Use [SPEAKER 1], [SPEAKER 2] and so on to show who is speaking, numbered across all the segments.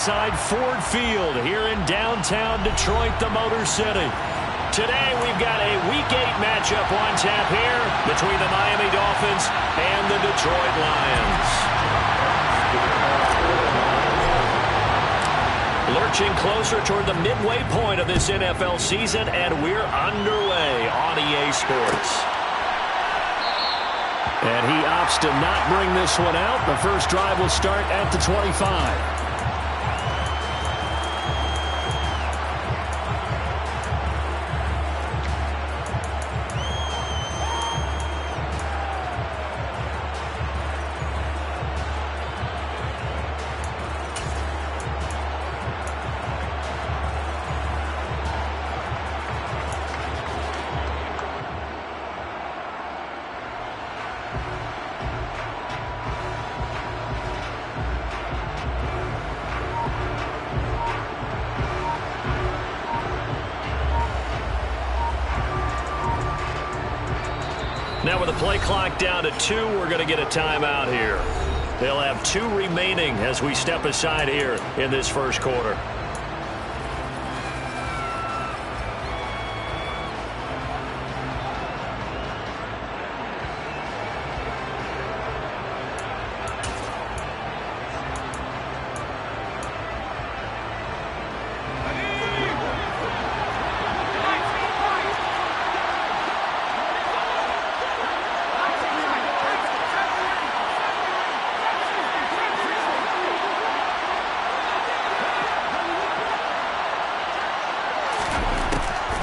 [SPEAKER 1] Side Ford Field here in downtown Detroit, the Motor City. Today we've got a Week 8 matchup on tap here between the Miami Dolphins and the Detroit Lions. Lurching closer toward the midway point of this NFL season, and we're underway on EA Sports. And he opts to not bring this one out. The first drive will start at the 25. Now with the play clock down to 2, we're going to get a timeout here. They'll have 2 remaining as we step aside here in this first quarter.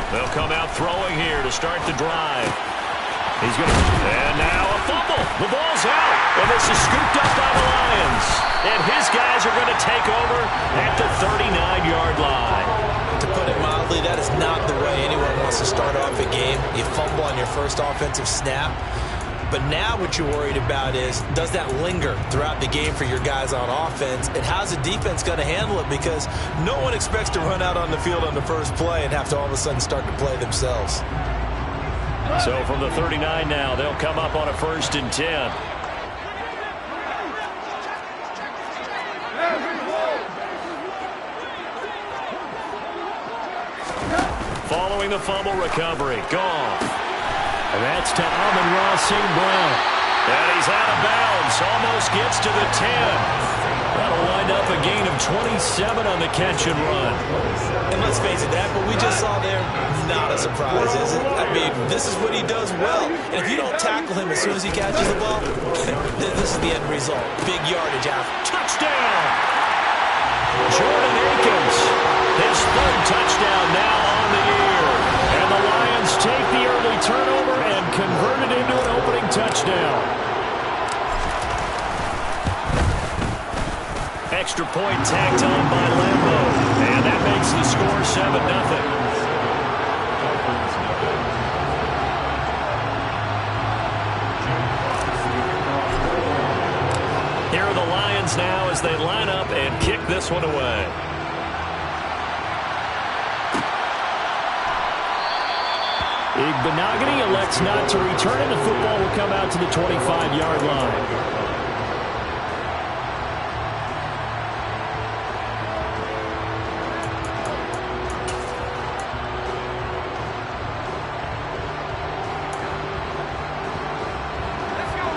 [SPEAKER 1] They'll come out throwing here to start the drive. He's going to... And now a fumble. The ball's out. And this is scooped up by the Lions. And his guys are going to take over at the 39-yard line.
[SPEAKER 2] To put it mildly, that is not the way anyone wants to start off a game. You fumble on your first offensive snap. But now what you're worried about is, does that linger throughout the game for your guys on offense? And how's the defense going to handle it? Because no one expects to run out on the field on the first play and have to all of a sudden start to play themselves.
[SPEAKER 1] So from the 39 now, they'll come up on a 1st and 10. Following the fumble recovery, gone. And that's to Amon-Ra St. Brown. And he's out of bounds. Almost gets to the 10. That'll wind up a gain of 27 on the catch and run.
[SPEAKER 2] And let's face it, that what we just saw there, not a surprise, is it? I mean, this is what he does well. And if you don't tackle him as soon as he catches the ball, this is the end result. Big yardage out.
[SPEAKER 1] Touchdown! Jordan Akins. His 3rd touchdown now on the year. And the Lions take the early turnover and convert it into an opening touchdown. Extra point tacked on by Lambo. And that makes the score 7-0. Here are the Lions now as they line up and kick this one away. Igbenogany elects not to return, and the football will come out to the 25-yard line.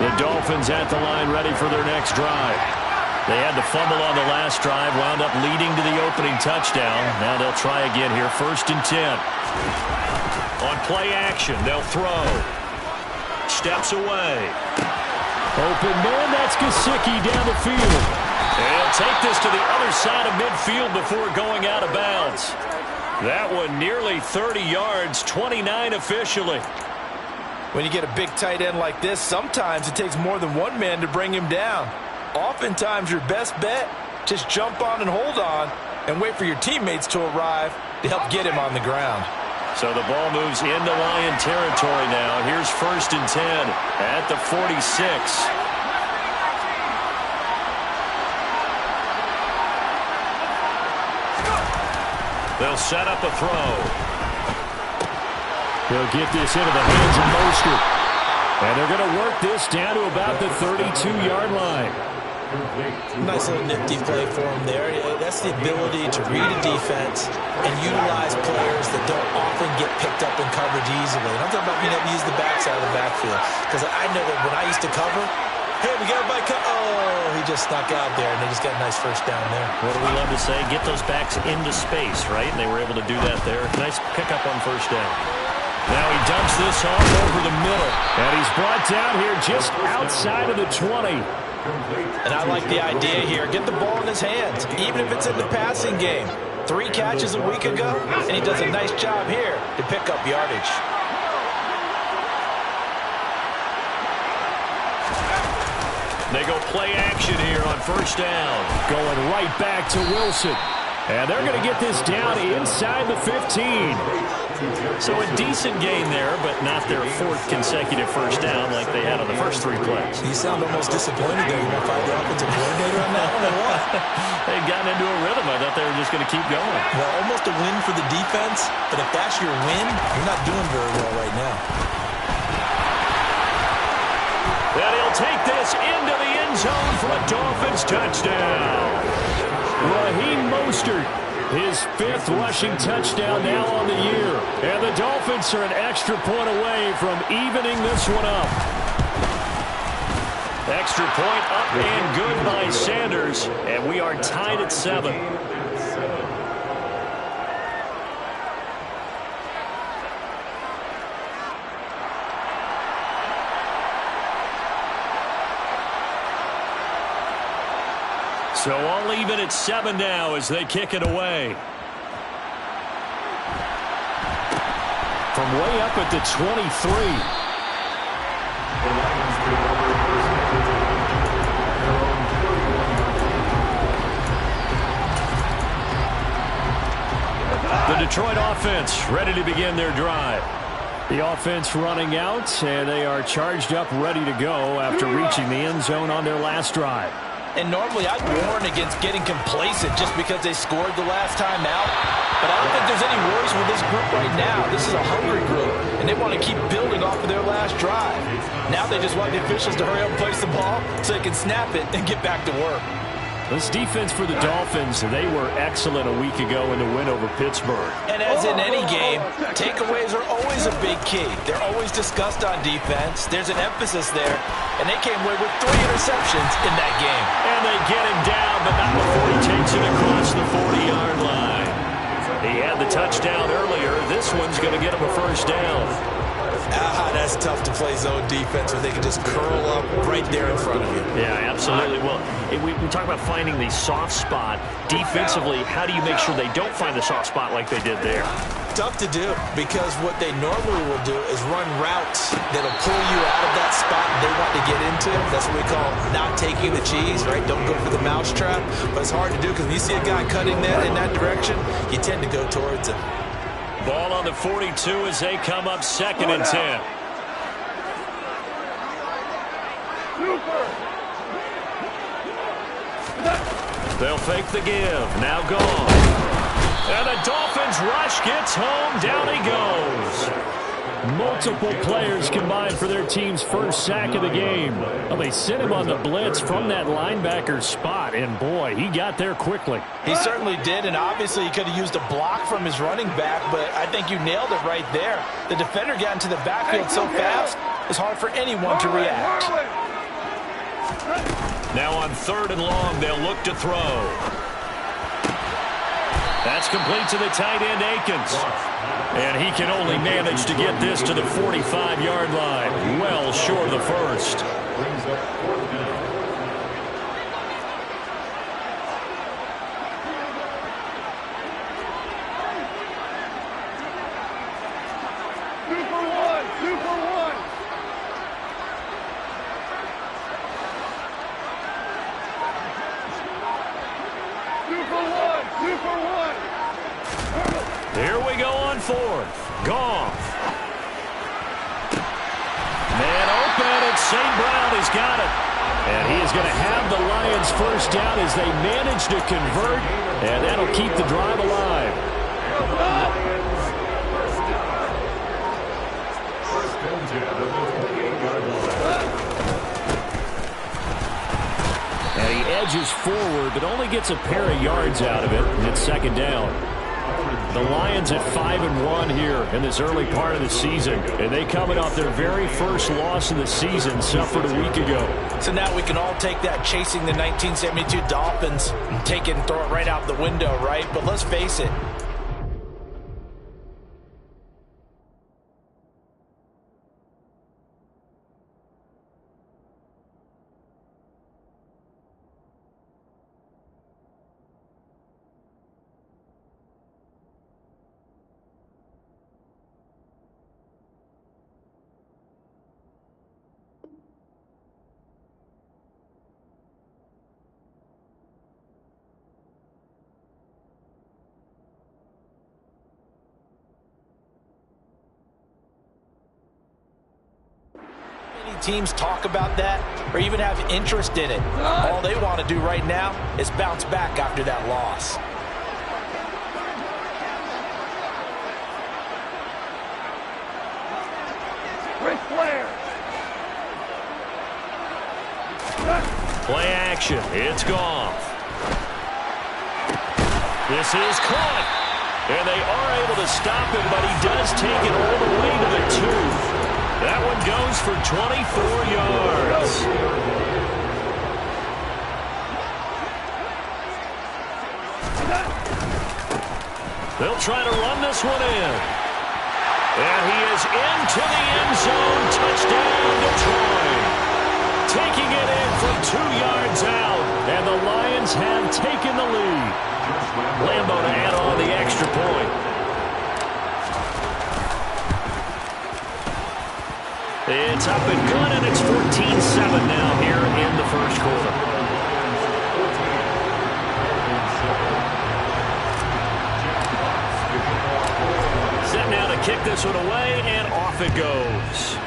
[SPEAKER 1] The Dolphins at the line ready for their next drive. They had to fumble on the last drive, wound up leading to the opening touchdown. Now they'll try again here, 1st and 10. On play action, they'll throw. Steps away. Open man, that's Gesicki down the field. And he'll take this to the other side of midfield before going out of bounds. That one nearly 30 yards, 29 officially.
[SPEAKER 2] When you get a big tight end like this, sometimes it takes more than one man to bring him down. Oftentimes, your best bet, just jump on and hold on and wait for your teammates to arrive to help get him on the ground.
[SPEAKER 1] So the ball moves into Lion territory now. Here's 1st and 10 at the 46. They'll set up a throw. He'll get this into the hands of Mostert. And they're going to work this down to about the 32-yard line.
[SPEAKER 2] Nice little nifty play for him there. That's the ability to read a defense and utilize players that don't often get picked up in coverage easily. And I'm talking about being able to use the backside of the backfield. Because I know that when I used to cover, hey, we got a bike. Oh, he just snuck out there, and they just got a nice first down there.
[SPEAKER 1] What do we love to say? Get those backs into space, right? And they were able to do that there. Nice pickup on first down. Now he dumps this off over the middle. And he's brought down here just outside of the 20.
[SPEAKER 2] And I like the idea here. Get the ball in his hands, even if it's in the passing game. 3 catches a week ago, and he does a nice job here to pick up yardage.
[SPEAKER 1] They go play action here on first down. Going right back to Wilson. And they're going to get this down inside the 15. So a decent gain there, but not their 4th consecutive first down like they had on the first 3 plays.
[SPEAKER 2] You sound almost disappointed there. You want to find the offensive coordinator on that one or what?
[SPEAKER 1] They'd gotten into a rhythm. I thought they were just going to keep going.
[SPEAKER 2] Well, almost a win for the defense, but if that's your win, you're not doing very well right now.
[SPEAKER 1] And he'll take this into the end zone for a Dolphins touchdown. Raheem Mostert, his 5th rushing touchdown now on the year. And the Dolphins are an extra point away from evening this one up. Extra point up and good by Sanders. And we are tied at 7. So all even at 7 now as they kick it away. From way up at the 23. The Detroit offense ready to begin their drive. The offense running out, and they are charged up, ready to go after reaching the end zone on their last drive.
[SPEAKER 2] And normally I'd warn against getting complacent just because they scored the last time out. But I don't think there's any worries with this group right now. This is a hungry group, and they want to keep building off of their last drive. Now they just want the officials to hurry up and place the ball so they can snap it and get back to work.
[SPEAKER 1] This defense for the Dolphins, they were excellent a week ago in the win over Pittsburgh.
[SPEAKER 2] And as in any game, takeaways are always a big key. They're always discussed on defense. There's an emphasis there, and they came away with 3 interceptions in that game.
[SPEAKER 1] And they get him down, but not before he takes it across the 40-yard line. He had the touchdown earlier. This one's going to get him a first down.
[SPEAKER 2] That's tough to play zone defense where they can just curl up right there in front of you.
[SPEAKER 1] Yeah, absolutely. Well, we talk about finding the soft spot. Defensively, how do you make sure they don't find the soft spot like they did there?
[SPEAKER 2] Tough to do, because what they normally will do is run routes that'll pull you out of that spot they want to get into. That's what we call not taking the cheese, right? Don't go for the mousetrap. But it's hard to do because when you see a guy cutting that in that direction, you tend to go towards him.
[SPEAKER 1] Ball on the 42 as they come up 2nd and 10. They'll fake the give. Now gone. And the Dolphins rush gets home. Down he goes. Multiple players combined for their team's first sack of the game. Well, they sent him on the blitz from that linebacker spot, and boy, he got there quickly.
[SPEAKER 2] He certainly did, and obviously he could have used a block from his running back, but I think you nailed it right there. The defender got into the backfield so fast, it's hard for anyone to react.
[SPEAKER 1] Now on 3rd and long, they'll look to throw. That's complete to the tight end, Akins. And he can only manage to get this to the 45-yard line. Well short of the first. Here we go on 4th. Goff. Man open, and St. Brown has got it. And he is going to have the Lions first down as they manage to convert, and that'll keep the drive alive. And he edged surges forward, but only gets a pair of yards out of it, and it's second down. The Lions at 5-1 here in this early part of the season, and they coming off their very first loss of the season, suffered a week ago.
[SPEAKER 2] So now we can all take that chasing the 1972 Dolphins and take it and throw it right out the window, right? But let's face it. Teams talk about that or even have interest in it. All they want to do right now is bounce back after that loss.
[SPEAKER 1] Play action. It's Goff. This is caught. And they are able to stop him, but he does take it all the way to the 2. That one goes for 24 yards. They'll try to run this one in. And he is into the end zone. Touchdown, Detroit. Taking it in from 2 yards out. And the Lions have taken the lead. Lambeau to add on the extra point. It's up and good, and it's 14-7 now here in the first quarter. Set now to kick this one away, and off it goes.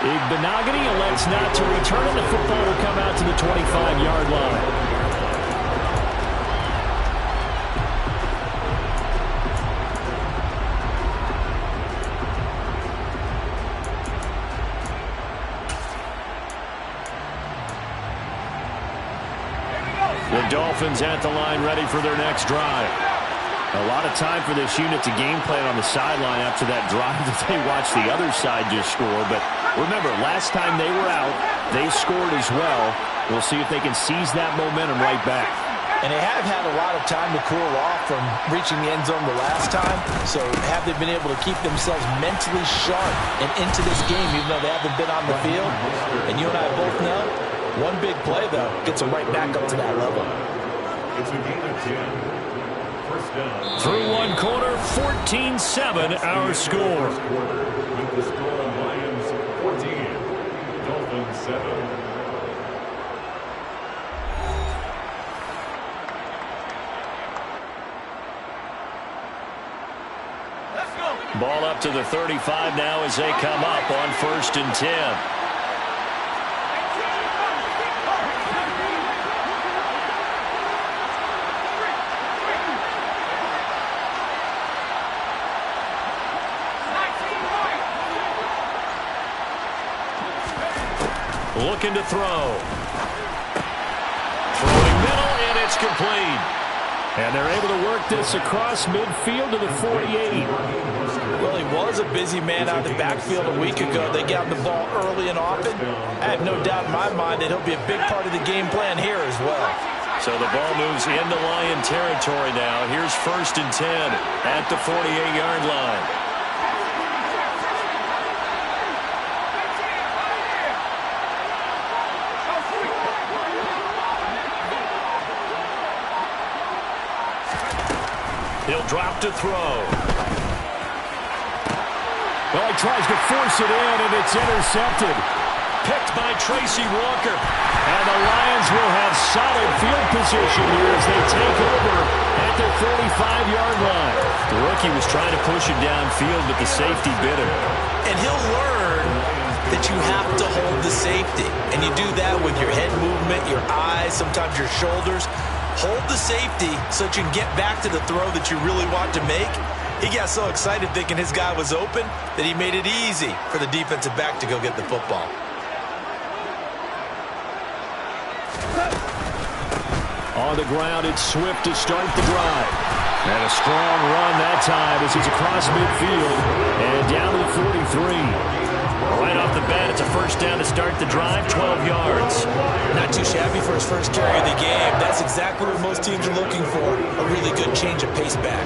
[SPEAKER 1] Igbenogany elects not to return it. The football will come out to the 25-yard line. The Dolphins at the line ready for their next drive. A lot of time for this unit to game plan on the sideline after that drive that they watched the other side just score. But remember, last time they were out, they scored as well. We'll see if they can seize that momentum right back.
[SPEAKER 2] And they have had a lot of time to cool off from reaching the end zone the last time. So have they been able to keep themselves mentally sharp and into this game even though they haven't been on the field? And you and I both know, one big play, though, gets them right back up to that level.
[SPEAKER 3] It's a game of 10. First down.
[SPEAKER 1] Through one quarter, 14-7 our score.
[SPEAKER 3] With the score, Lions 14, Dolphins 7.
[SPEAKER 1] Ball up to the 35 now as they come up on 1st and 10. Looking to throw. Throwing middle, and it's complete. And they're able to work this across midfield to the 48.
[SPEAKER 2] Well, he was a busy man out of the backfield a week ago. They got the ball early and often. I have no doubt in my mind that he'll be a big part of the game plan here as well.
[SPEAKER 1] So the ball moves into Lion territory now. Here's 1st and 10 at the 48-yard line. He'll drop to throw. Well, he tries to force it in, and it's intercepted. Picked by Tracy Walker. And the Lions will have solid field position here as they take over at their 45-yard line. The rookie was trying to push him downfield, but the safety bit him.
[SPEAKER 2] And he'll learn that you have to hold the safety. And you do that with your head movement, your eyes, sometimes your shoulders. Hold the safety so that you can get back to the throw that you really want to make. He got so excited thinking his guy was open that he made it easy for the defensive back to go get the football.
[SPEAKER 1] On the ground, it's Swift to start the drive. And a strong run that time as he's across midfield and down to the 43. Right off the bat, it's a first down to start the drive, 12 yards.
[SPEAKER 2] Not too shabby for his first carry of the game. That's exactly what most teams are looking for, a really good change of pace back.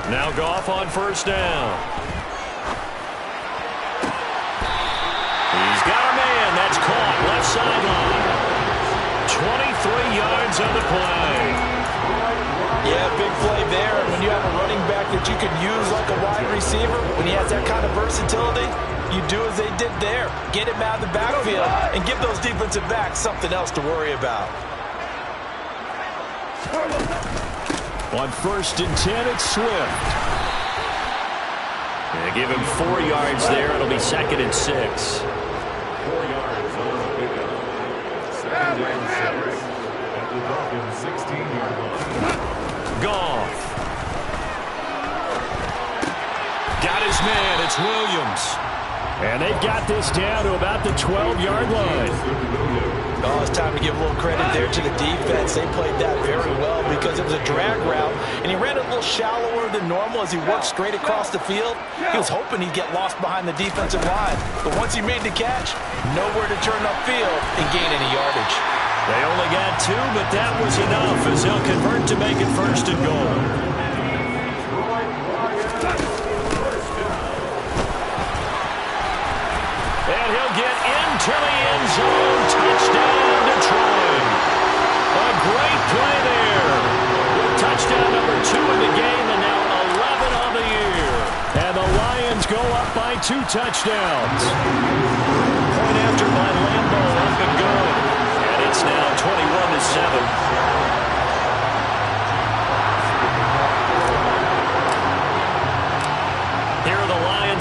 [SPEAKER 1] Now Goff on first down. He's got a man. That's caught. Left sideline. 23 yards on the play.
[SPEAKER 2] Yeah, big play there. When you have a running back that you could use like a wide receiver, when he has that kind of versatility, you do as they did there. Get him out of the backfield and give those defensive backs something else to worry about.
[SPEAKER 1] On first and 10, it's Swift. They give him 4 yards there. It'll be second and 6.
[SPEAKER 3] 4 yards on the pickup. Second and 6 at the Dolphins' 16-yard line.
[SPEAKER 1] Goff. Got his man. It's Williams. And they've got this down to about the 12-yard line.
[SPEAKER 2] Oh, it's time to give a little credit there to the defense. They played that very well because it was a drag route, and he ran it a little shallower than normal as he worked straight across the field. He was hoping he'd get lost behind the defensive line, but once he made the catch, nowhere to turn upfield and gain any yardage.
[SPEAKER 1] They only got 2, but that was enough as he'll convert to make it first and goal. And he'll get into the end zone. Touchdown, Detroit. A great play there. Touchdown number 2 in the game, and now 11 on the year. And the Lions go up by 2 touchdowns. Point after by Lambeau, up and good. And it's now 21-7.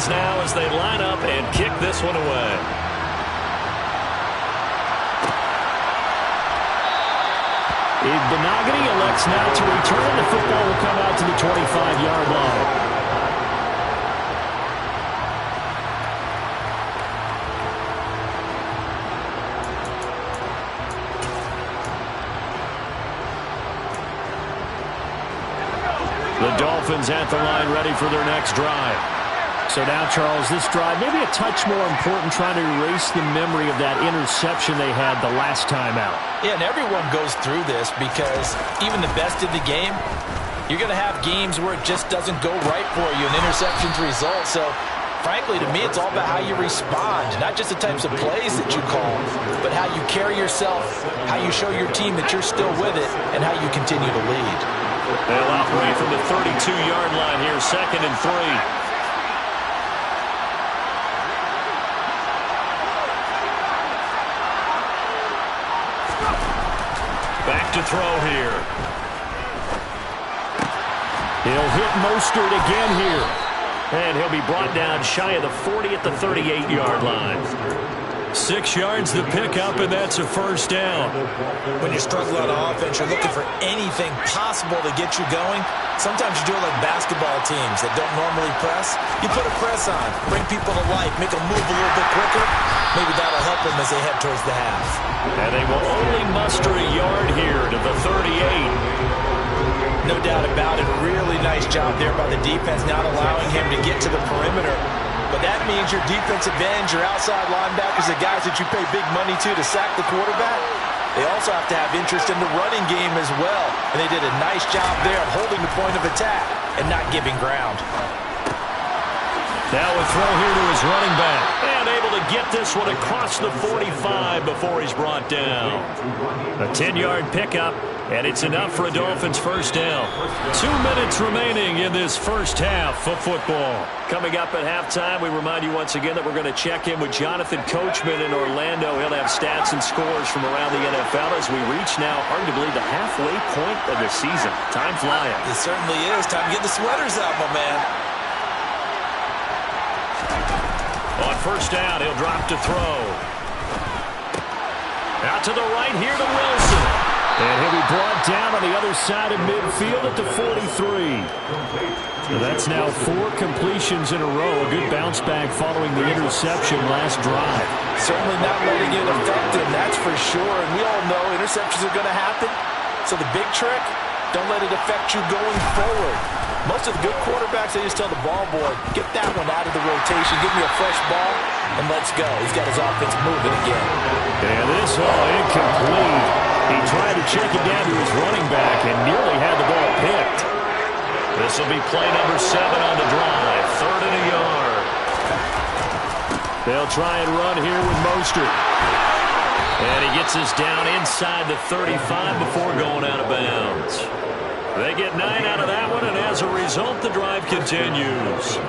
[SPEAKER 1] Now as they line up and kick this one away. Benogany elects now to return. The football will come out to the 25-yard line. The Dolphins at the line ready for their next drive. So now, Charles, this drive maybe a touch more important, trying to erase the memory of that interception they had the last time out.
[SPEAKER 2] Yeah, and everyone goes through this because even the best of the game, you're going to have games where it just doesn't go right for you, and interceptions result. So, frankly, to me, it's all about how you respond, not just the types of plays that you call, but how you carry yourself, how you show your team that you're still with it, and how you continue to lead.
[SPEAKER 1] They'll operate from the 32-yard line here, second and 3. Back to throw here. He'll hit Mostert again here. And he'll be brought down shy of the 40 at the 38-yard line. 6 yards the pickup, and that's a first down.
[SPEAKER 2] When you're struggling on offense, you're looking for anything possible to get you going. Sometimes you do it like basketball teams that don't normally press. You put a press on, bring people to life, make them move a little bit quicker. Maybe that'll help them as they head towards the half.
[SPEAKER 1] And they will only muster a yard here to the 38.
[SPEAKER 2] No doubt about it. Really nice job there by the defense, not allowing him to get to the perimeter. But that means your defensive ends, your outside linebackers, the guys that you pay big money to sack the quarterback, they also have to have interest in the running game as well. And they did a nice job there of holding the point of attack and not giving ground.
[SPEAKER 1] Now a throw here to his running back. And able to to get this one across the 45 before he's brought down. A 10-yard pickup, and it's enough for a Dolphins first down. 2 minutes remaining in this first half of football. Coming up at halftime, we remind you once again that we're going to check in with Jonathan Coachman in Orlando. He'll have stats and scores from around the NFL as we reach now, arguably, the halfway point of the season. Time flying.
[SPEAKER 2] It certainly is. Time to get the sweaters out, my man.
[SPEAKER 1] On first down, he'll drop to throw. Out to the right here to Wilson. And he'll be brought down on the other side of midfield at the 43. So that's now 4 completions in a row. A good bounce back following the interception last drive.
[SPEAKER 2] Certainly not letting it affect him, that's for sure. And we all know interceptions are going to happen. So the big trick, don't let it affect you going forward. Most of the good quarterbacks, they just tell the ball boy, get that one out of the rotation, give me a fresh ball, and let's go. He's got his offense moving again.
[SPEAKER 1] And this all incomplete. He tried to check it down to his running back and nearly had the ball picked. This will be play number 7 on the drive. 3rd and a yard. They'll try and run here with Mostert. And he gets us down inside the 35 before going out of bounds. They get 9 out of that one, and as a result, the drive continues.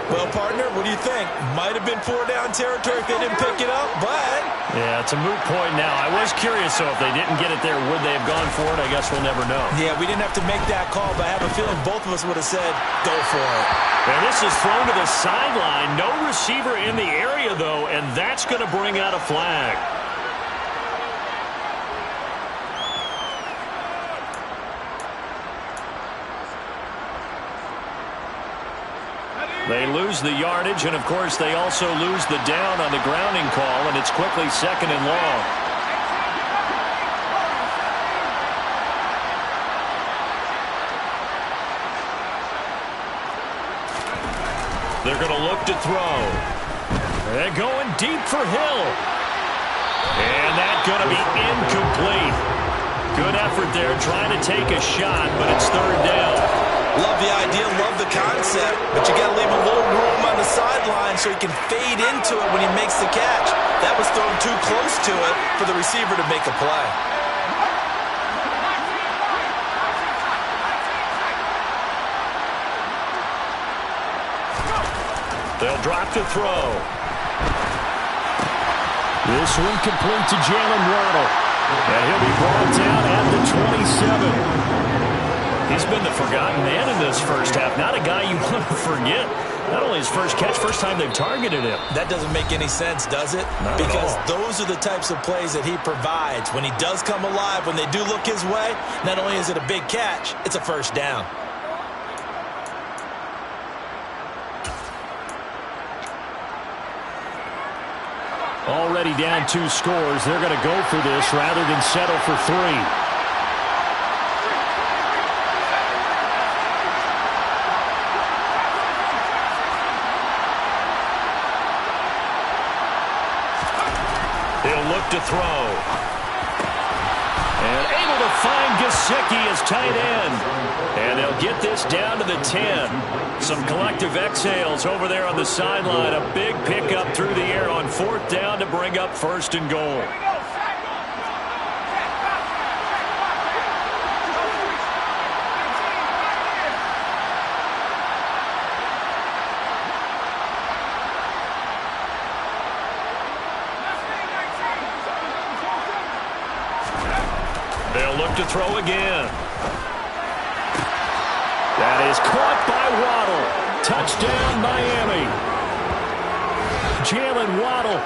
[SPEAKER 2] Well, partner, what do you think? Might have been 4-down territory if they didn't pick it up, but...
[SPEAKER 1] Yeah, it's a moot point now. I was curious, so if they didn't get it there, would they have gone for it? I guess we'll never know.
[SPEAKER 2] Yeah, we didn't have to make that call, but I have a feeling both of us would have said, go for it.
[SPEAKER 1] And this is thrown to the sideline. No receiver in the area, though, and that's going to bring out a flag. They lose the yardage, and, of course, they also lose the down on the grounding call, and it's quickly 2nd and long. They're going to look to throw. They're going deep for Hill. And that's going to be incomplete. Good effort there trying to take a shot, but it's 3rd down.
[SPEAKER 2] Love the idea, love the concept, but you got to leave a little room on the sideline so he can fade into it when he makes the catch. That was thrown too close to it for the receiver to make a play.
[SPEAKER 1] They'll drop to throw. This one complete to Jalen Waddle. And he'll be brought down at the 27. He's been the forgotten man in this first half. Not a guy you want to forget. Not only his first catch, first time they've targeted him.
[SPEAKER 2] That doesn't make any sense, does it? Because those are the types of plays that he provides. When he does come alive, when they do look his way, not only is it a big catch, it's a first down.
[SPEAKER 1] Already down 2 scores. They're going to go for this rather than settle for 3. To throw. And able to find Gesicki as tight end. And they'll get this down to the 10. Some collective exhales over there on the sideline. A big pickup through the air on 4th down to bring up 1st and goal. They'll look to throw again. That is caught by Waddle. Touchdown, Miami. Jalen Waddle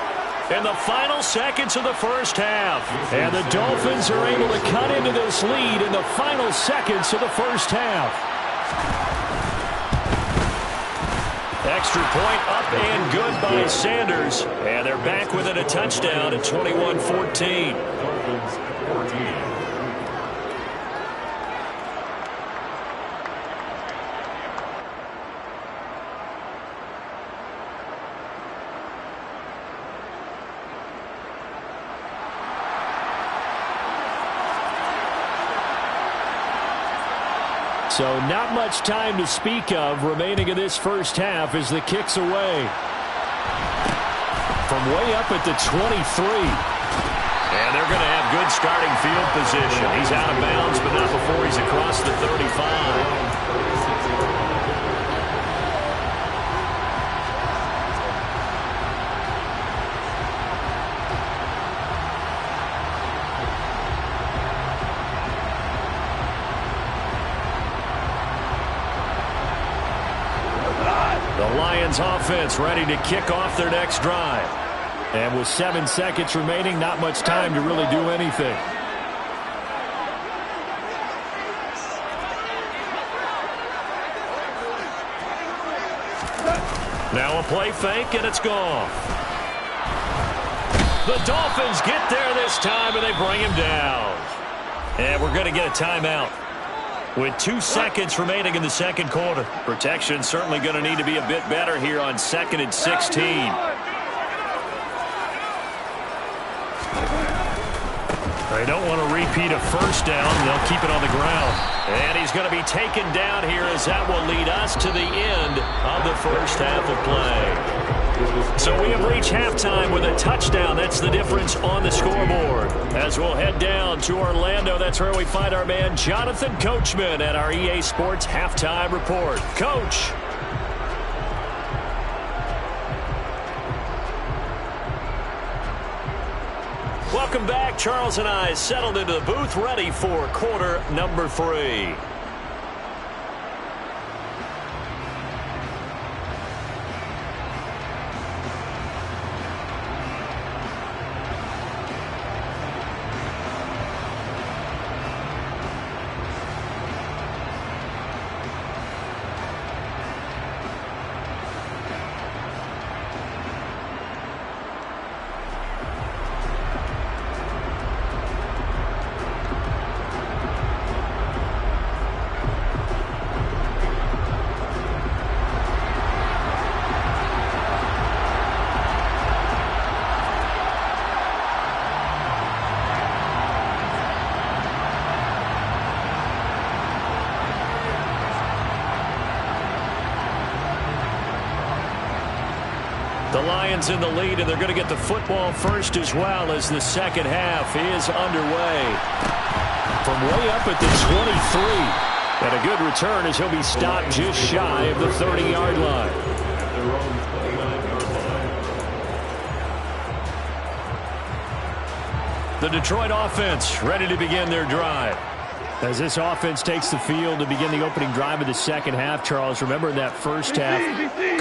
[SPEAKER 1] in the final seconds of the first half. And the Dolphins are able to cut into this lead in the final seconds of the first half. Extra point up and good by Sanders. And they're back within a touchdown at 21-14. So not much time to speak of remaining in this first half as the kick's away. from way up at the 23. And they're going to have good starting field position. He's out of bounds, but not before he's across the 35. The Lions offense ready to kick off their next drive. And with 7 seconds remaining, not much time to really do anything. Now a play fake, and it's gone. The Dolphins get there this time, and they bring him down. And we're going to get a timeout. With 2 seconds remaining in the second quarter. Protection certainly going to need to be a bit better here on 2nd and 16. They don't want to repeat a first down. They'll keep it on the ground. And he's going to be taken down here as that will lead us to the end of the first half of play. So we have reached halftime with a touchdown. That's the difference on the scoreboard. As we'll head down to Orlando, that's where we find our man Jonathan Coachman at our EA Sports Halftime Report. Coach. Welcome back. Charles and I settled into the booth, ready for quarter number 3. The Lions in the lead, and they're going to get the football first as well as the second half is underway. From way up at the 23. And a good return as he'll be stopped just shy of the 30-yard line. The Detroit offense ready to begin their drive. As this offense takes the field to begin the opening drive of the second half, Charles, remember in that first half,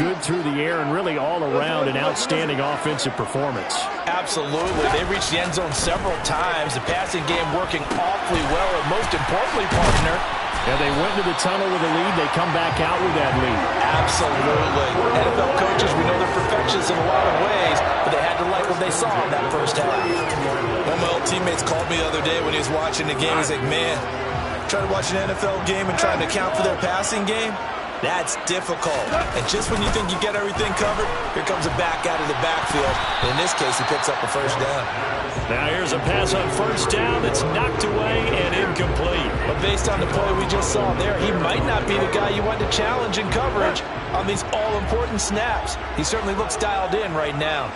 [SPEAKER 1] good through the air and really all around an outstanding offensive performance.
[SPEAKER 2] Absolutely. They reached the end zone several times. The passing game working awfully well, and most importantly, partner,
[SPEAKER 1] and they went to the tunnel with a lead. They come back out with that lead.
[SPEAKER 2] Absolutely. NFL coaches, we know they're perfectionists in a lot of ways, but they had to like what they saw in that first half. One of my old teammates called me the other day when he was watching the game. He's like, man, trying to watch an NFL game and trying to account for their passing game, that's difficult. And just when you think you get everything covered, here comes a back out of the backfield. In this case, he picks up a first down.
[SPEAKER 1] Now here's a pass on first down that's knocked away and incomplete.
[SPEAKER 2] But based on the play we just saw there, he might not be the guy you want to challenge in coverage on these all-important snaps. He certainly looks dialed in right now.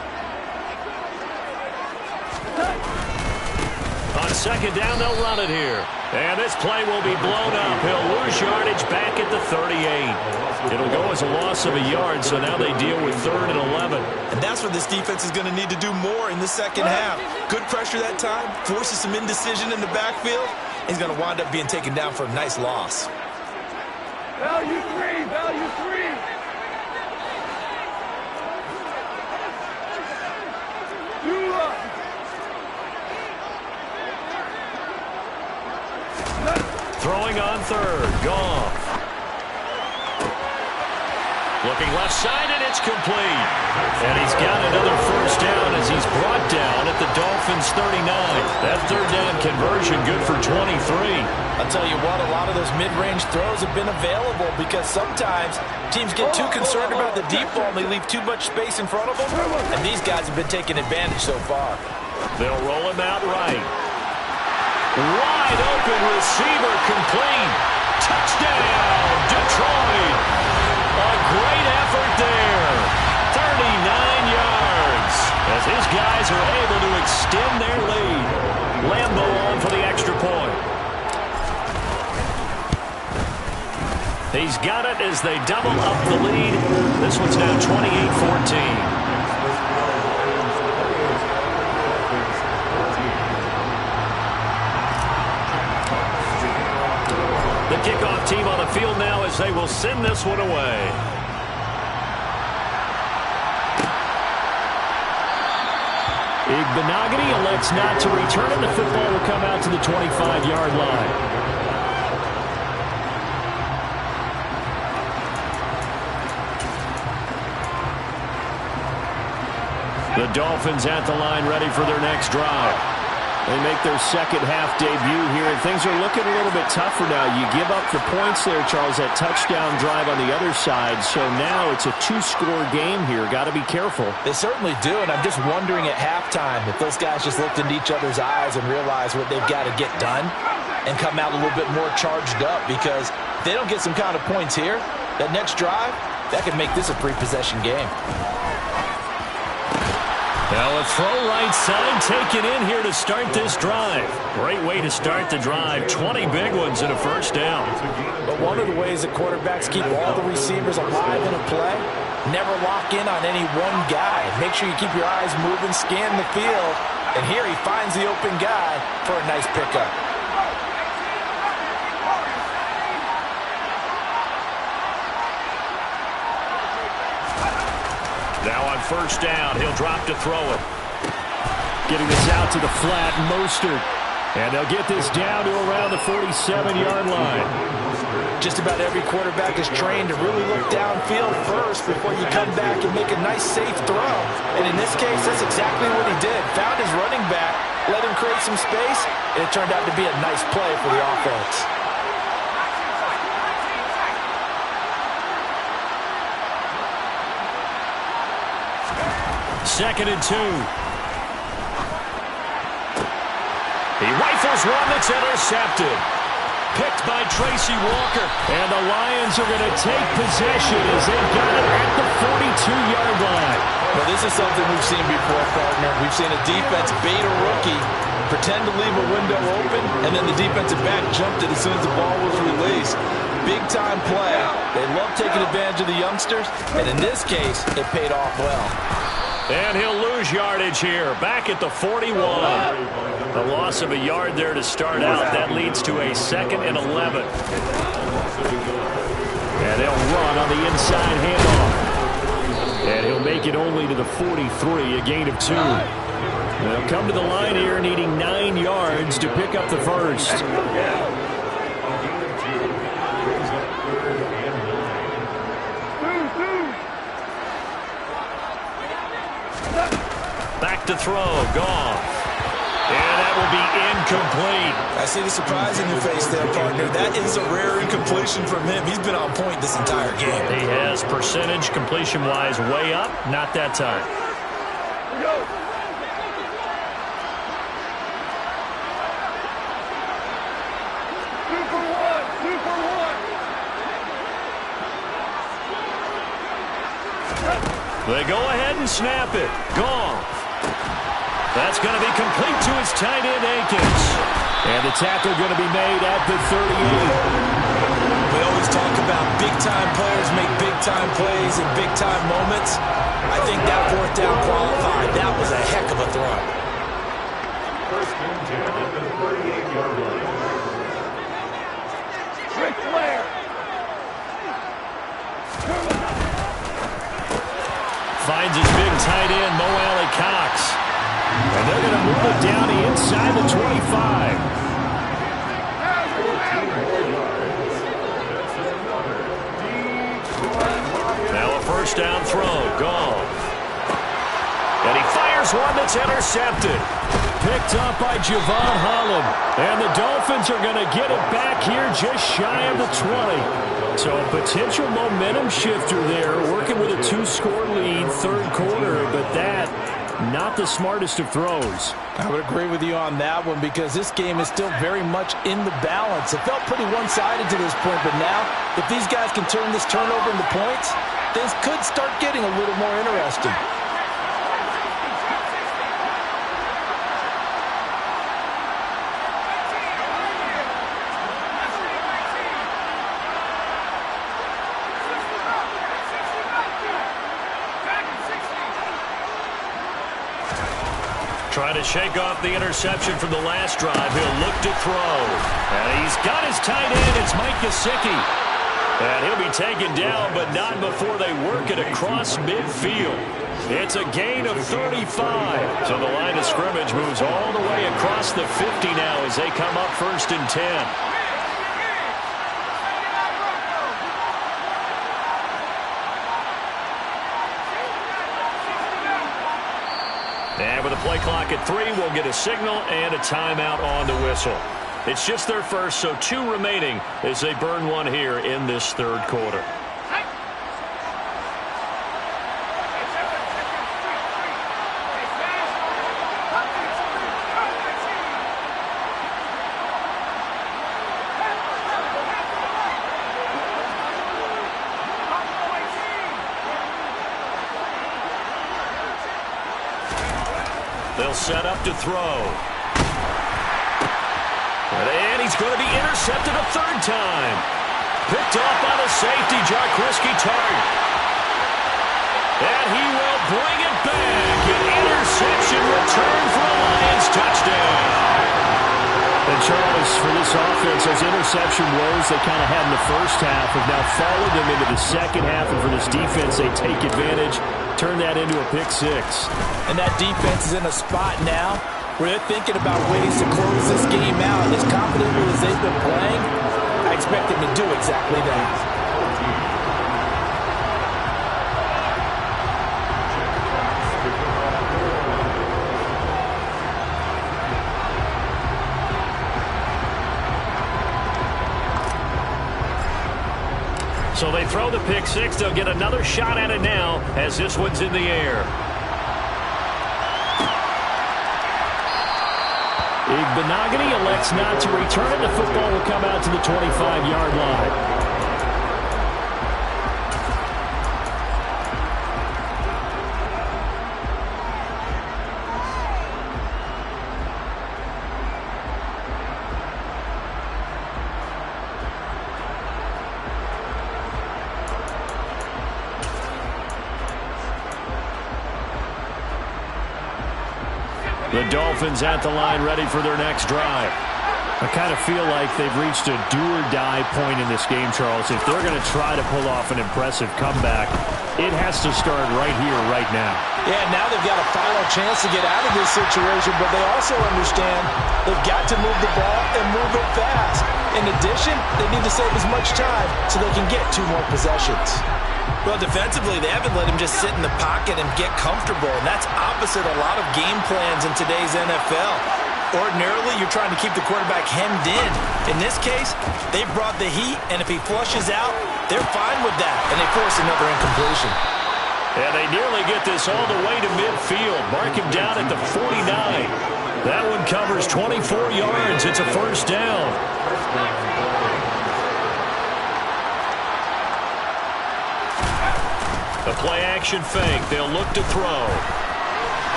[SPEAKER 1] On second down, they'll run it here. And this play will be blown up. He'll lose yardage back at the 38. It'll go as a loss of a yard, so now they deal with 3rd and 11.
[SPEAKER 2] And that's where this defense is going to need to do more in the second half. Good pressure that time, forces some indecision in the backfield. He's going to wind up being taken down for a nice loss.
[SPEAKER 3] Value 3, value 3. You up.
[SPEAKER 1] Throwing on 3rd. Goff. Looking left side, and it's complete. And he's got another first down as he's brought down at the Dolphins' 39. That 3rd down conversion good for 23.
[SPEAKER 2] I'll tell you what, a lot of those mid-range throws have been available because sometimes teams get too concerned about the deep ball and they leave too much space in front of them. And these guys have been taking advantage so far.
[SPEAKER 1] They'll roll him out right. Wide open receiver complete. Touchdown, Detroit. A great effort there. 39 yards. as his guys are able to extend their lead. Lambo on for the extra point. He's got it as they double up the lead. This one's now 28-14. The kickoff team on the field now as they will send this one away. Igbenogany elects not to return it. The football will come out to the 25-yard line. The Dolphins at the line ready for their next drive. They make their second half debut here, and things are looking a little bit tougher now. You give up the points there, Charles, that touchdown drive on the other side. So now it's a two-score game here. Got to be careful.
[SPEAKER 2] They certainly do, and I'm just wondering at halftime if those guys just looked into each other's eyes and realized what they've got to get done and come out a little bit more charged up, because if they don't get some kind of points here, that next drive, that could make this a three-possession game.
[SPEAKER 1] Now a throw right side taken in here to start this drive. Great way to start the drive. 20 big ones and a first down.
[SPEAKER 2] But one of the ways that quarterbacks keep all the receivers alive in a play, never lock in on any one guy. Make sure you keep your eyes moving, scan the field. And here he finds the open guy for a nice pickup.
[SPEAKER 1] Now on first down, he'll drop to throw it. Getting this out to the flat, Mostert. And they'll get this down to around the 47-yard line.
[SPEAKER 2] Just about every quarterback is trained to really look downfield first before you come back and make a nice, safe throw. And in this case, that's exactly what he did. Found his running back, let him create some space, and it turned out to be a nice play for the offense.
[SPEAKER 1] Second and 2. He rifles one that's intercepted. Picked by Tracy Walker. And the Lions are going to take possession as they've got it at the 42-yard line.
[SPEAKER 2] Well, this is something we've seen before, partner. We've seen a defense bait a rookie, pretend to leave a window open, and then the defensive back jumped it as soon as the ball was released. Big-time play. They love taking advantage of the youngsters, and in this case, it paid off well.
[SPEAKER 1] And he'll lose yardage here, back at the 41. The loss of a yard there to start out. That leads to a 2nd and 11. And they'll run on the inside handoff. And he'll make it only to the 43, a gain of 2. They'll come to the line here needing 9 yards to pick up the first. Back to throw, gone. And that will be incomplete.
[SPEAKER 2] I see the surprise in your face there, partner. That is a rare incompletion from him. He's been on point this entire game.
[SPEAKER 1] He has percentage completion-wise way up, not that time. They go ahead and snap it. Gone. That's going to be complete to his tight end, Akins. And the tackle going to be made at the 38.
[SPEAKER 2] We always talk about big-time players make big-time plays in big-time moments. I think that 4th down qualified. That was a heck of a throw.
[SPEAKER 3] First and 10 at the 38-yard line.
[SPEAKER 4] Ric Flair.
[SPEAKER 1] Finds his big tight end, Mo Alley Cox. And they're going to move it down to inside the 25. Now a first down throw, gone. And he fires one that's intercepted. Picked up by Javon Holland. And the Dolphins are going to get it back here just shy of the 20. So a potential momentum shifter there, working with a 2-score lead, 3rd quarter, but that, not the smartest of throws.
[SPEAKER 2] I would agree with you on that one, because this game is still very much in the balance. It felt pretty one-sided to this point, but now, if these guys can turn this turnover into points, things could start getting a little more interesting.
[SPEAKER 1] Trying to shake off the interception from the last drive. He'll look to throw. And he's got his tight end. It's Mike Gesicki. And he'll be taken down, but not before they work it across midfield. It's a gain of 35. So the line of scrimmage moves all the way across the 50 now as they come up 1st and 10. And with a play clock at 3, we'll get a signal and a timeout on the whistle. It's just their first, so 2 remaining as they burn one here in this 3rd quarter. They'll set up to throw. And he's going to be intercepted a 3rd time. Picked off by the safety, Jaquiski Tartt. And he will bring it back. An interception return for a Lions touchdown. And Charles, for this offense, those interception woes they kind of had in the first half have now followed them into the second half. And for this defense, they take advantage, turn that into a pick 6.
[SPEAKER 2] And that defense is in a spot now where they're thinking about ways to close this game out. And as confidently as they've been playing, I expect them to do exactly that.
[SPEAKER 1] So they throw the pick 6. They'll get another shot at it now as this one's in the air. Igbenogany elects not to return it. The football will come out to the 25-yard line. The Dolphins at the line ready for their next drive. I kind of feel like they've reached a do-or-die point in this game, Charles. If they're going to try to pull off an impressive comeback, it has to start right here, right now.
[SPEAKER 2] Yeah, now they've got a final chance to get out of this situation, but they also understand they've got to move the ball and move it fast. In addition, they need to save as much time so they can get 2 more possessions. Well, defensively, they haven't let him just sit in the pocket and get comfortable, and that's opposite a lot of game plans in today's NFL. Ordinarily, you're trying to keep the quarterback hemmed in. In this case, they've brought the heat, and if he flushes out, they're fine with that, and they force another incompletion.
[SPEAKER 1] And they nearly get this all the way to midfield. Mark him down at the 49. That one covers 24 yards. It's a 1st down. The play-action fake. They'll look to throw.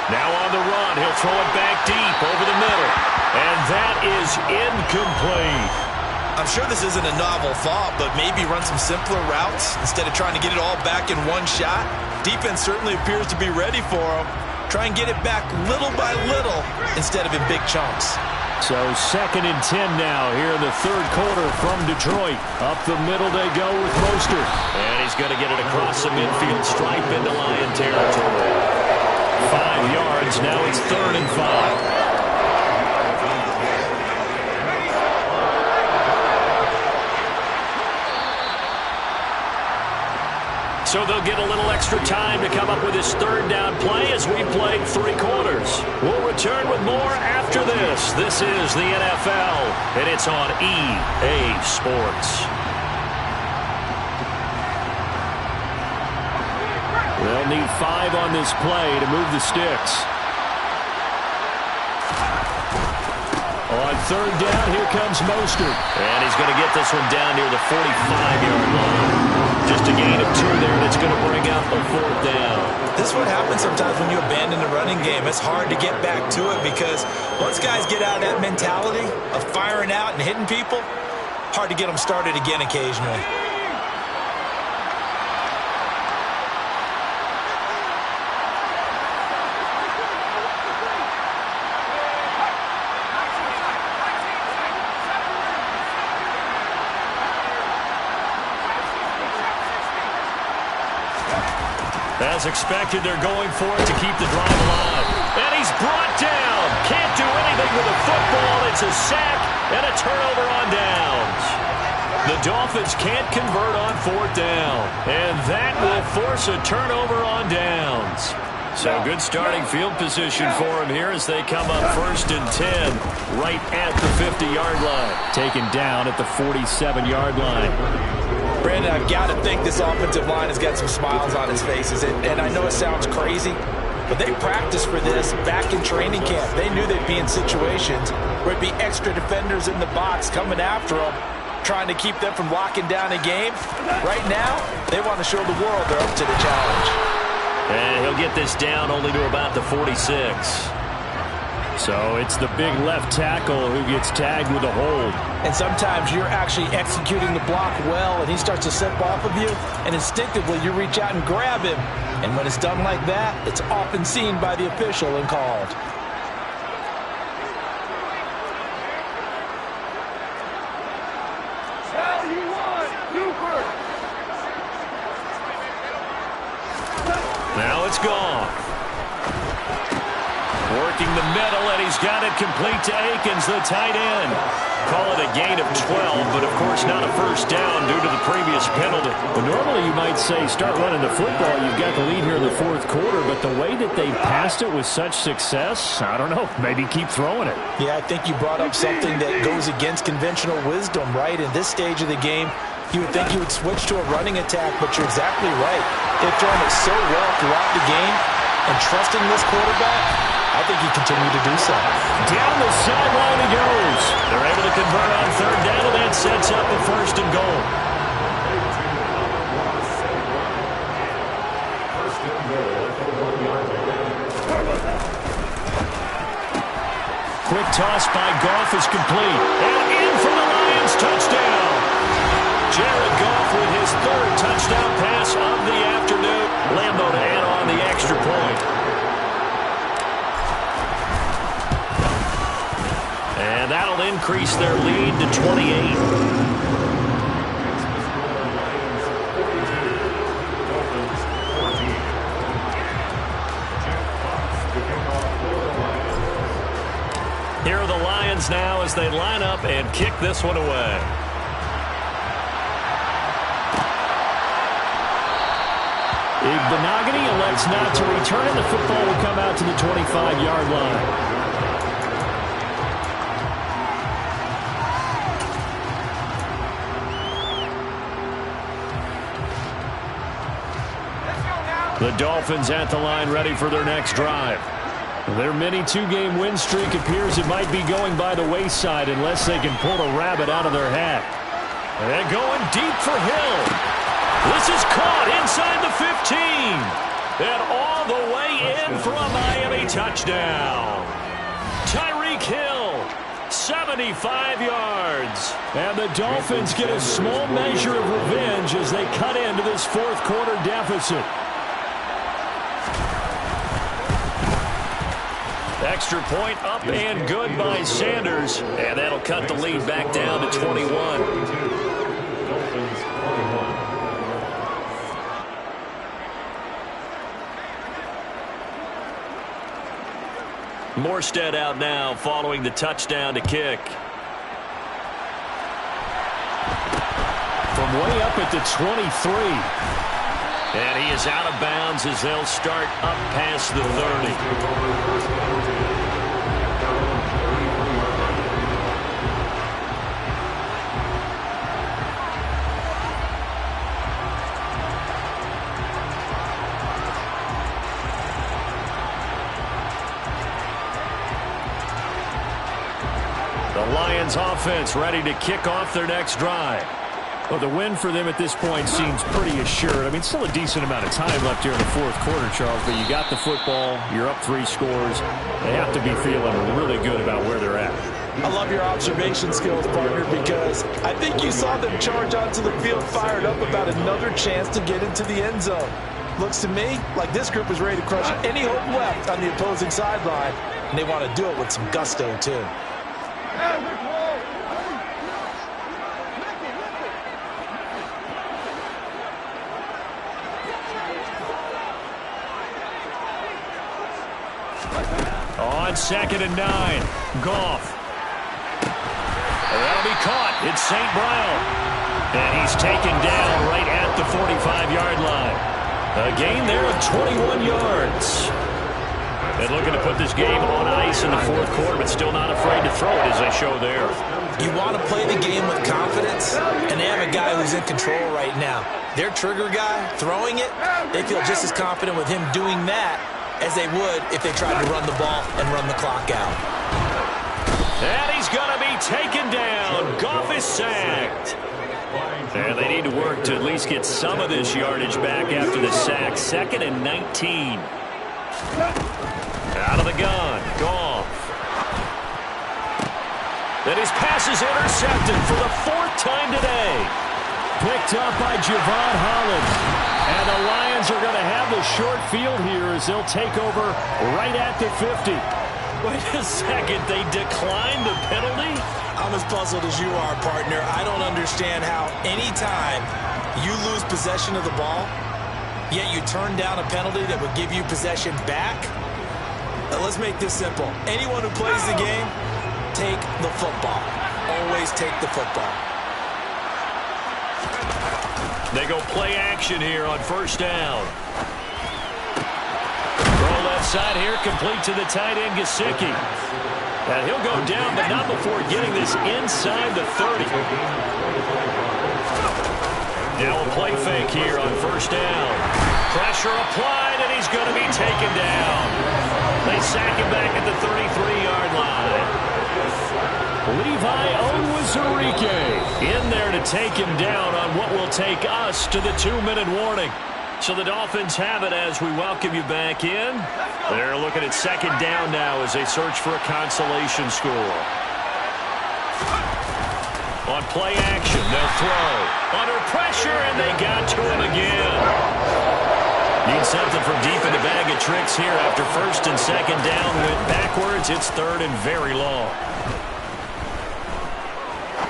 [SPEAKER 1] Now on the run. He'll throw it back deep over the middle. And that is incomplete.
[SPEAKER 2] I'm sure this isn't a novel thought, but maybe run some simpler routes instead of trying to get it all back in one shot. Defense certainly appears to be ready for him. Try and get it back little by little instead of in big chunks.
[SPEAKER 1] So 2nd and 10 now here in the 3rd quarter from Detroit. Up the middle they go with Mostert. And he's going to get it across the midfield stripe into Lion territory. 5 yards. Now it's 3rd and 5. So they'll get a little extra time to come up with his 3rd down play as we play 3 quarters. We'll return with more after this. This is the NFL, and it's on EA Sports. They'll need 5 on this play to move the sticks. On 3rd down, here comes Mostert. And he's going to get this one down near the 45-yard line. Just a gain of 2 there that's going to bring out the 4th down.
[SPEAKER 2] This is what happens sometimes when you abandon the running game. It's hard to get back to it because once guys get out of that mentality of firing out and hitting people, hard to get them started again occasionally.
[SPEAKER 1] As expected, they're going for it to keep the drive alive. And he's brought down. Can't do anything with the football. It's a sack and a turnover on downs. The Dolphins can't convert on 4th down. And that will force a turnover on downs. So good starting field position for him here as they come up 1st and 10 right at the 50-yard line. Taken down at the 47-yard line.
[SPEAKER 2] Brandon, I've got to think this offensive line has got some smiles on its faces. And I know it sounds crazy, but they practiced for this back in training camp. They knew they'd be in situations where it'd be extra defenders in the box coming after them, trying to keep them from locking down a game. Right now, they want to show the world they're up to the challenge.
[SPEAKER 1] And he'll get this down only to about the 46. So it's the big left tackle who gets tagged with a hold.
[SPEAKER 2] And sometimes you're actually executing the block well, and he starts to slip off of you, and instinctively you reach out and grab him. And when it's done like that, it's often seen by the official and called.
[SPEAKER 1] Now it's gone. Working the middle, and he's got it complete to Akins, the tight end. Call it a gain of 12, but of course not a first down due to the previous penalty.
[SPEAKER 4] Well, normally you might say start running the football. You've got the lead here in the 4th quarter, but the way that they passed it with such success, I don't know, maybe keep throwing it.
[SPEAKER 2] Yeah, I think you brought up something that goes against conventional wisdom, right? In this stage of the game, you would think you would switch to a running attack, but you're exactly right. They've thrown it so well throughout the game, and trusting this quarterback, I think he continued to do so.
[SPEAKER 1] Down the sideline he goes. They're able to convert on 3rd down, and that sets up a 1st and goal. Quick toss by Goff is complete. And in for the Lions, touchdown. Jared Goff with his 3rd touchdown pass of the afternoon. Lambeau to add on the extra point. And that'll increase their lead to 28. Here are the Lions now as they line up and kick this one away.
[SPEAKER 4] Benogany elects not to return it. The football will come out to the 25-yard line.
[SPEAKER 1] The Dolphins at the line ready for their next drive.
[SPEAKER 4] Their mini 2-game win streak appears it might be going by the wayside unless they can pull a rabbit out of their hat.
[SPEAKER 1] And going deep for Hill. This is caught inside the 15. And all the way in for a Miami touchdown. Tyreek Hill, 75 yards.
[SPEAKER 4] And the Dolphins get a small measure of revenge as they cut into this 4th quarter deficit.
[SPEAKER 1] Extra point up and good by Sanders. And that'll cut the lead back down to 21. Morstead out now following the touchdown to kick.
[SPEAKER 4] From way up at the 23.
[SPEAKER 1] And he is out of bounds as they'll start up past the 30. The Lions offense ready to kick off their next drive.
[SPEAKER 4] Well, the win for them at this point seems pretty assured. I mean, still a decent amount of time left here in the 4th quarter, Charles, but you got the football, you're up 3 scores. They have to be feeling really good about where they're at.
[SPEAKER 2] I love your observation skills, partner, because I think you saw them charge onto the field fired up about another chance to get into the end zone. Looks to me like this group is ready to crush any hope left on the opposing sideline, and they want to do it with some gusto, too.
[SPEAKER 1] on 2nd and 9. Goff. That'll be caught. It's St. Brown. And he's taken down right at the 45-yard line. A gain there of 21 yards. And looking to put this game on ice in the 4th quarter, but still not afraid to throw it as they show there.
[SPEAKER 2] You want to play the game with confidence, and they have a guy who's in control right now. Their trigger guy, throwing it, they feel just as confident with him doing that as they would if they tried to run the ball and run the clock out.
[SPEAKER 1] And he's going to be taken down. Goff is sacked. And they need to work to at least get some of this yardage back after the sack. 2nd and 19. Out of the gun. Goff. And his pass is intercepted for the 4th time today. Picked up by Javon Holland. And the Lions are going to have the short field here as they'll take over right at the 50. Wait a second. They declined the penalty?
[SPEAKER 2] I'm as puzzled as you are, partner. I don't understand how anytime you lose possession of the ball, yet you turn down a penalty that would give you possession back. Now, let's make this simple. Anyone who plays the game, take the football. Always take the football.
[SPEAKER 1] They go play action here on 1st down. Throw left side here, complete to the tight end, Gesicki. And he'll go down, but not before getting this inside the 30. Now a play fake here on 1st down. Pressure applied, and he's going to be taken down. They sack him back at the 33-yard line. Levi Onwuzurike in there to take him down on what will take us to the 2-minute warning. So the Dolphins have it as we welcome you back in. They're looking at 2nd down now as they search for a consolation score. On play action, they'll throw. Under pressure, and they got to him again. Need something from deep in the bag of tricks here after 1st and 2nd down. Went backwards. It's 3rd and very long.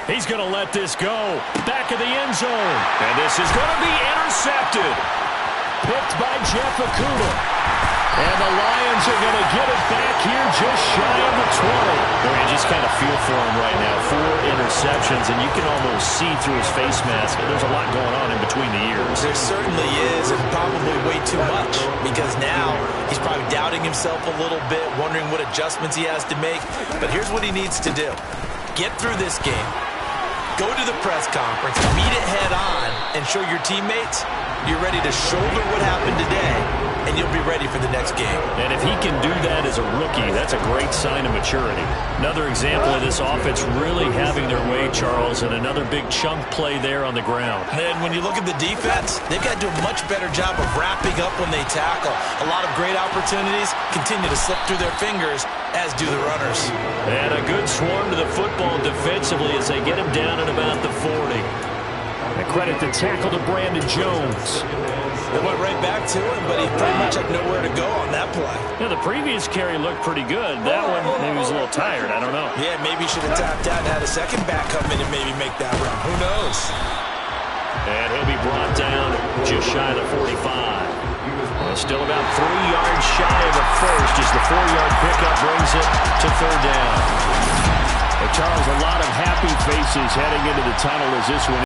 [SPEAKER 1] He's going to let this go. Back of the end zone. And this is going to be intercepted. Picked by Jeff Okuda. And the Lions are going to get it back here just shy of the 20. You just kind of feel for him right now. 4 interceptions, and you can almost see through his face mask. There's a lot going on in between the ears.
[SPEAKER 2] There certainly is, and probably way too much, because now he's probably doubting himself a little bit, wondering what adjustments he has to make. But here's what he needs to do. Get through this game. Go to the press conference, meet it head on, and show your teammates you're ready to shoulder what happened today, and you'll be ready for the next game.
[SPEAKER 1] And if he can do that as a rookie, that's a great sign of maturity. Another example of this offense really having their way, Charles, and another big chunk play there on the ground.
[SPEAKER 2] And when you look at the defense, they've got to do a much better job of wrapping up when they tackle. A lot of great opportunities continue to slip through their fingers, as do the runners.
[SPEAKER 1] And a good swarm to the football defensively as they get him down at about the 40. And credit the tackle to Brandon Jones.
[SPEAKER 2] They went right back to him, but he pretty much had nowhere to go on that play.
[SPEAKER 1] Yeah, the previous carry looked pretty good. That one, maybe he was a little tired. I don't know.
[SPEAKER 2] Yeah, maybe he should have tapped out and had a second back come in and maybe make that run. Who knows?
[SPEAKER 1] And he'll be brought down just shy of the 45. Well, still about 3 yards shy of the first as the 4-yard pickup brings it to 3rd down.
[SPEAKER 4] Well, Charles, a lot of happy faces heading into the tunnel as this one